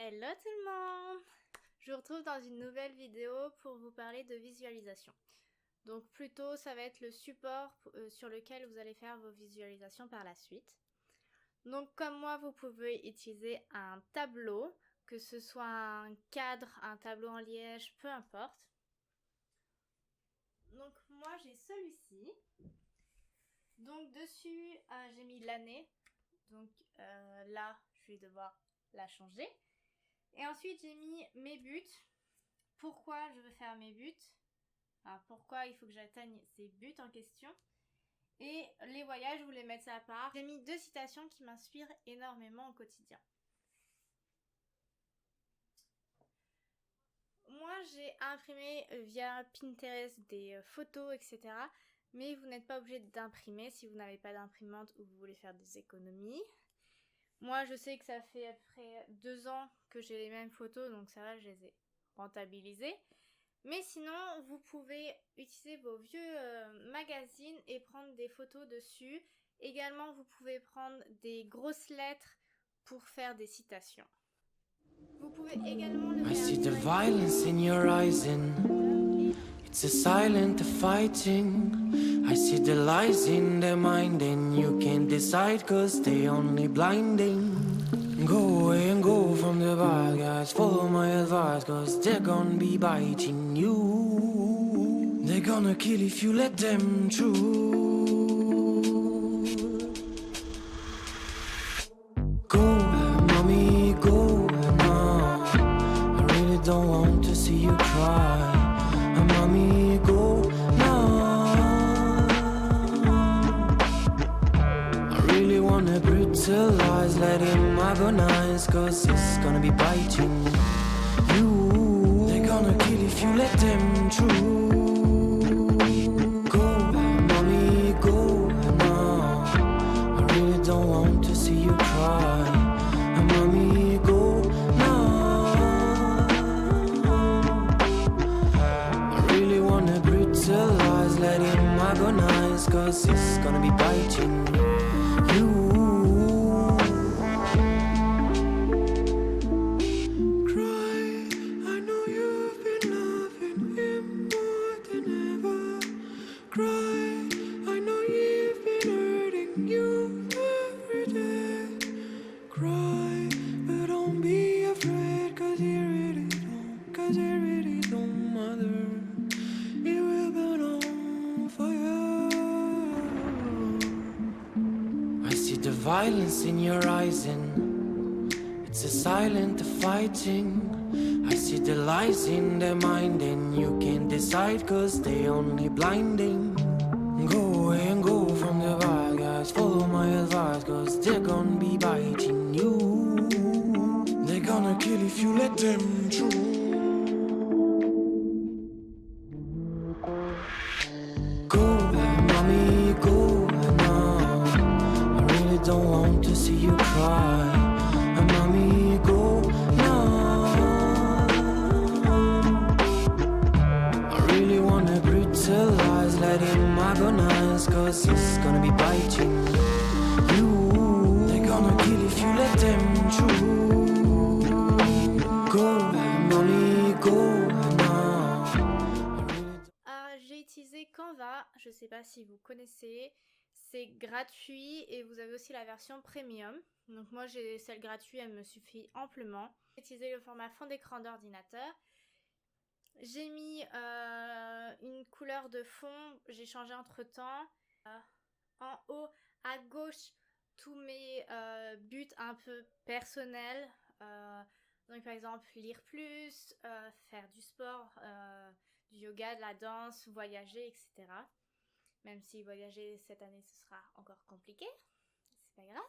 Hello tout le monde! Je vous retrouve dans une nouvelle vidéo pour vous parler de visualisation. Donc plutôt ça va être le support sur lequel vous allez faire vos visualisations par la suite. Donc comme moi vous pouvez utiliser un tableau, que ce soit un cadre, un tableau en liège, peu importe. Donc moi j'ai celui-ci. Donc dessus j'ai mis l'année. Donc là je vais devoir la changer. Et ensuite j'ai mis mes buts. Pourquoi je veux faire mes buts, enfin, pourquoi il faut que j'atteigne ces buts en question. Et les voyages, je voulais mettre ça à part. J'ai mis 2 citations qui m'inspirent énormément au quotidien. Moi j'ai imprimé via Pinterest des photos, etc. Mais vous n'êtes pas obligé d'imprimer si vous n'avez pas d'imprimante ou vous voulez faire des économies. Moi je sais que ça fait à peu près 2 ans que j'ai les mêmes photos, donc ça va, je les ai rentabilisées. Mais sinon, vous pouvez utiliser vos vieux magazines et prendre des photos dessus. Également, vous pouvez prendre des grosses lettres pour faire des citations. Vous pouvez également le faire. I see the violence in your eyes and it's a silent fighting. I see the lies in their mind and you can't decide cause they only blinding. Go away and go from the bad guys. Follow my advice cause they're gonna be biting you. They're gonna kill if you let them through. Go, mommy, go now. I really don't want to see you cry. Mommy, go now. I really wanna brutalize, let him agonize, cause it's gonna be biting you. They're gonna kill if you let them through. Go, mommy, go now. I really don't want to see you cry. Mommy, go now. I really wanna brutalize, let him agonize, cause it's gonna be biting you. The violence in your eyes and it's a silent fighting. I see the lies in their mind and you can't decide cause they only blinding. Go away and go from the bad guys. Follow my advice cause they're gonna be biting you. They're gonna kill if you let them through. Go, mommy, go now. I really don't want to see you cry. Mommy, go now. I really wanna brutalize, let him agonize, cause it's gonna be biting you. They're gonna kill if you let them through. Go, mommy, go now. J'ai utilisé Canva, je sais pas si vous connaissez, c'est gratuit et vous avez aussi la version premium. Donc moi j'ai celle gratuite, elle me suffit amplement. J'ai utilisé le format fond d'écran d'ordinateur. J'ai mis une couleur de fond, j'ai changé entre temps. En haut à gauche, tous mes buts un peu personnels. Donc par exemple lire plus, faire du sport, du yoga, de la danse, voyager, etc. Même si voyager cette année ce sera encore compliqué, c'est pas grave.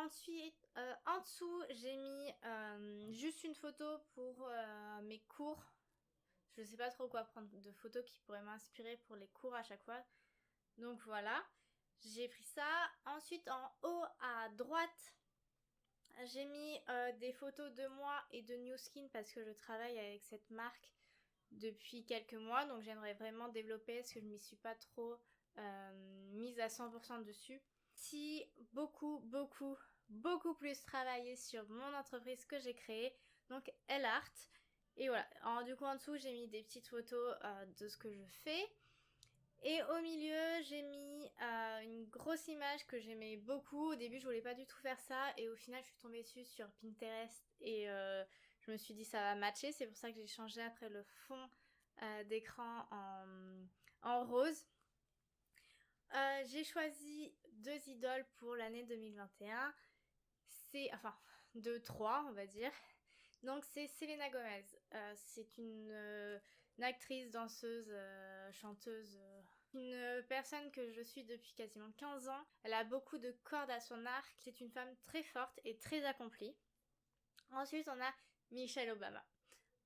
Ensuite, en dessous j'ai mis juste une photo pour mes cours. Je sais pas trop quoi prendre de photos qui pourraient m'inspirer pour les cours à chaque fois. Donc voilà, j'ai pris ça. Ensuite en haut à droite, j'ai mis des photos de moi et de New Skin parce que je travaille avec cette marque depuis quelques mois. Donc j'aimerais vraiment développer parce que je m'y suis pas trop mise à 100% dessus. Si beaucoup beaucoup plus travailler sur mon entreprise que j'ai créée, donc L-Art. Et voilà, du coup en dessous j'ai mis des petites photos de ce que je fais. Et au milieu j'ai mis une grosse image que j'aimais beaucoup. Au début je voulais pas du tout faire ça et au final je suis tombée dessus sur Pinterest et je me suis dit ça va matcher. C'est pour ça que j'ai changé après le fond d'écran en rose. J'ai choisi 2 idoles pour l'année 2021. Enfin 2-3 on va dire. Donc c'est Selena Gomez. C'est une actrice, danseuse, chanteuse, une personne que je suis depuis quasiment 15 ans. Elle a beaucoup de cordes à son arc. C'est une femme très forte et très accomplie. Ensuite on a Michelle Obama.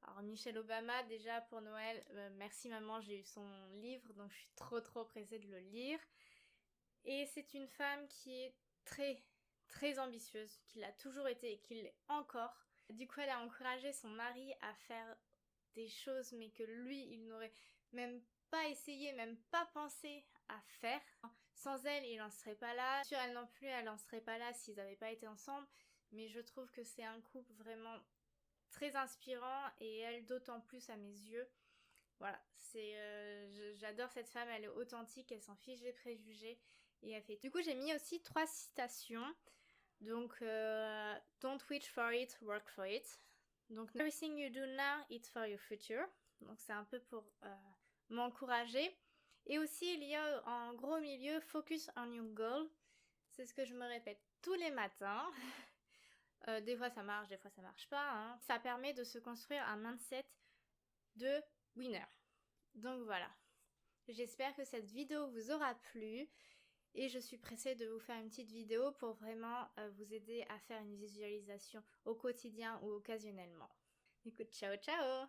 Alors Michelle Obama, déjà pour Noël, merci maman, j'ai eu son livre, donc je suis trop pressée de le lire. Et c'est une femme qui est très ambitieuse, qui l'a toujours été et qui l'est encore. Du coup, elle a encouragé son mari à faire des choses, mais que lui, il n'aurait même pas essayé, même pas pensé à faire. Sans elle, il n'en serait pas là. Sur elle non plus, elle n'en serait pas là s'ils n'avaient pas été ensemble. Mais je trouve que c'est un couple vraiment très inspirant et elle d'autant plus à mes yeux. Voilà, j'adore cette femme, elle est authentique, elle s'en fiche des préjugés et elle fait. Du coup, j'ai mis aussi 3 citations. Donc, don't wish for it, work for it. Donc, everything you do now, it's for your future. Donc, c'est un peu pour m'encourager. Et aussi, il y a en gros milieu, focus on your goal. C'est ce que je me répète tous les matins. Des fois ça marche, des fois ça marche pas. Hein. Ça permet de se construire un mindset de winner. Donc voilà. J'espère que cette vidéo vous aura plu. Et je suis pressée de vous faire une petite vidéo pour vraiment vous aider à faire une visualisation au quotidien ou occasionnellement. Écoute, ciao ciao!